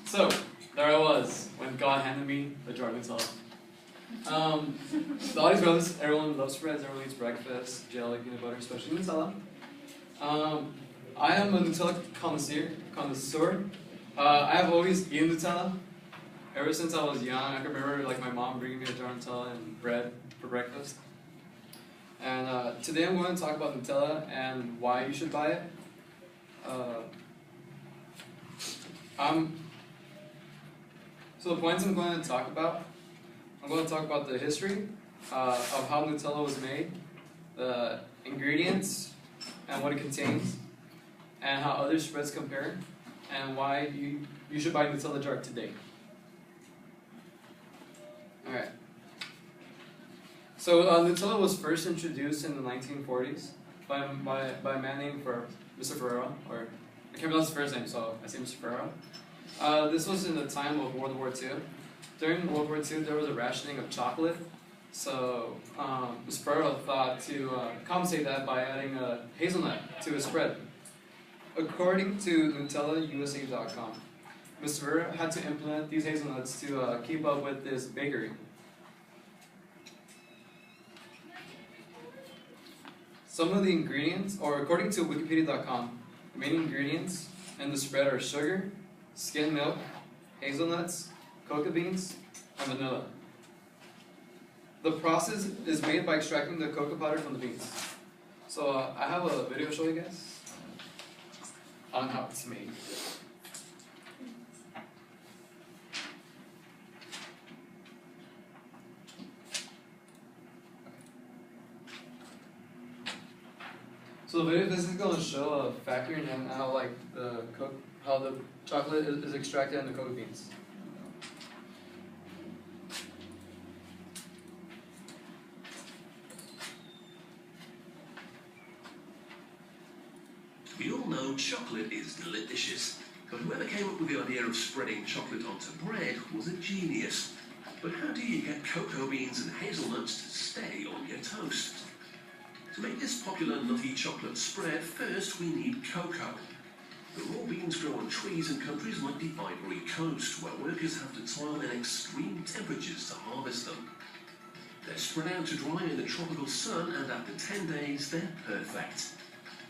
So, there I was, when God handed me a jar of Nutella. The audience knows everyone loves spreads, everyone eats breakfast, jelly, peanut butter, especially Nutella. I am a Nutella connoisseur. I have always eaten Nutella. Ever since I was young, I can remember like my mom bringing me a jar of Nutella and bread for breakfast. And today I'm going to talk about Nutella and why you should buy it. So the points I'm going to talk about, I'm going to talk about the history of how Nutella was made, the ingredients and what it contains, and how other spreads compare, and why you should buy a Nutella jar today. Alright. So Nutella was first introduced in the 1940s by a man named Mr. Herrera, or I can't pronounce his first name, so I say Mr. Herrera. This was in the time of World War II. During World War II, there was a rationing of chocolate, so Mr. Herrera thought to compensate that by adding a hazelnut to his spread. According to NutellaUSA.com, Mr. Herrera had to implement these hazelnuts to keep up with this bakery. Some of the ingredients, or according to Wikipedia.com, the main ingredients in the spread are sugar, skim milk, hazelnuts, cocoa beans, and vanilla. The process is made by extracting the cocoa powder from the beans. So I have a video to show you guys on how it's made. So the video, this is going to show a factory and how like how the chocolate is extracted in the cocoa beans. We all know chocolate is delicious, but whoever came up with the idea of spreading chocolate onto bread was a genius. But how do you get cocoa beans and hazelnuts to stay on your toast? To make this popular nutty chocolate spread, first we need cocoa. The raw beans grow on trees in countries like the Ivory Coast, where workers have to toil in extreme temperatures to harvest them. They're spread out to dry in the tropical sun, and after 10 days, they're perfect.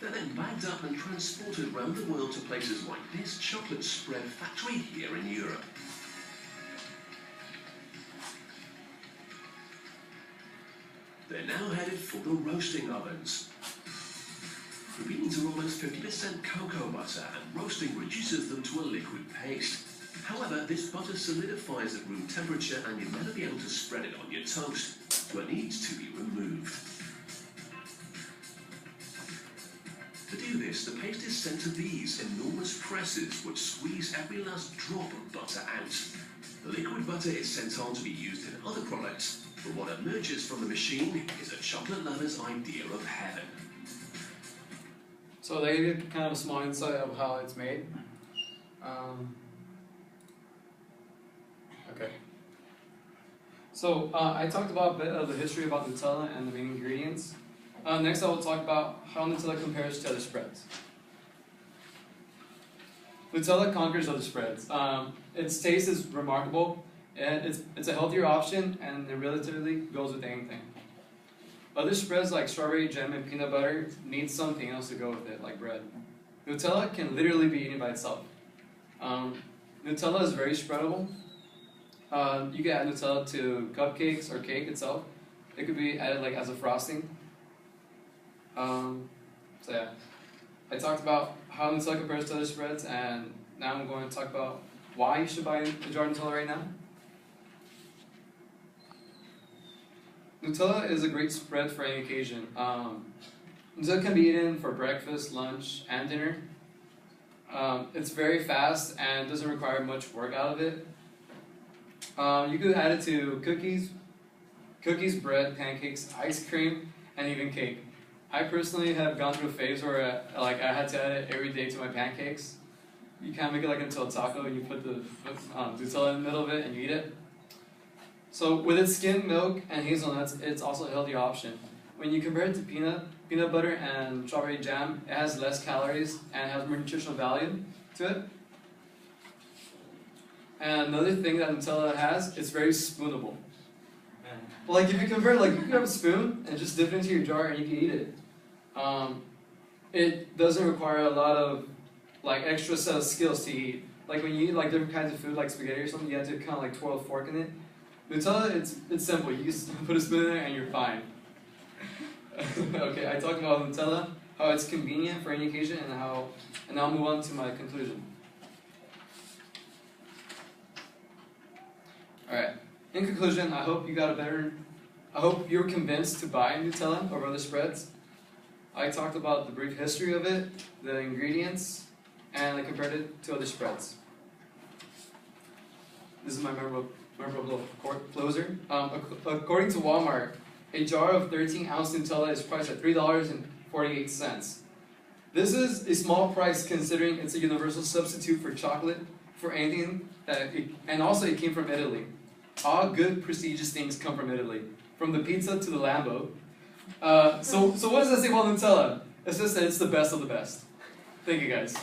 They're then bagged up and transported around the world to places like this chocolate spread factory here in Europe. They're now headed for the roasting ovens. The beans are almost 50% cocoa butter, and roasting reduces them to a liquid paste. However, this butter solidifies at room temperature, and you'll never be able to spread it on your toast, so it needs to be removed. To do this, the paste is sent to these enormous presses which squeeze every last drop of butter out. The liquid butter is sent on to be used in other products, but what emerges from the machine is a chocolate lover's idea of heaven. So they give you kind of a small insight of how it's made. Okay. So I talked about a bit of the history about Nutella and the main ingredients. Next I will talk about how Nutella compares to other spreads. Nutella conquers other spreads. Its taste is remarkable, and it's a healthier option, and it relatively goes with anything. Other spreads like strawberry jam and peanut butter need something else to go with it, like bread. Nutella can literally be eaten by itself. Nutella is very spreadable. You can add Nutella to cupcakes or cake itself. It could be added like as a frosting. So yeah, I talked about how Nutella compares to other spreads, and now I'm going to talk about why you should buy a jar of Nutella right now. Nutella is a great spread for any occasion. Nutella can be eaten for breakfast, lunch, and dinner. It's very fast and doesn't require much work out of it. You could add it to cookies, bread, pancakes, ice cream, and even cake. I personally have gone through a phase where I had to add it every day to my pancakes. You kind of make it like into a taco, and you put the Nutella in the middle of it and you eat it. So with its skim milk and hazelnuts, it's also a healthy option. When you compare it to peanut butter and strawberry jam, it has less calories and has more nutritional value to it. And another thing that Nutella has, it's very spoonable. Like if you convert, like you can have a spoon and just dip it into your jar and you can eat it. It doesn't require a lot of like extra set of skills to eat. Like when you eat like different kinds of food, like spaghetti or something, you have to kind of like twirl a fork in it. Nutella, it's simple. You just put a spoon in there and you're fine. Okay, I talked about Nutella, how it's convenient for any occasion, and now I'll move on to my conclusion. Alright, in conclusion, I hope you're convinced to buy Nutella over other spreads. I talked about the brief history of it, the ingredients, and I compared it to other spreads. This is my memorable closer. According to Walmart, a jar of 13-ounce Nutella is priced at $3.48. This is a small price considering it's a universal substitute for chocolate, for anything and also it came from Italy. All good, prestigious things come from Italy, from the pizza to the Lambo. So what does that say about Nutella? It says that it's the best of the best. Thank you, guys.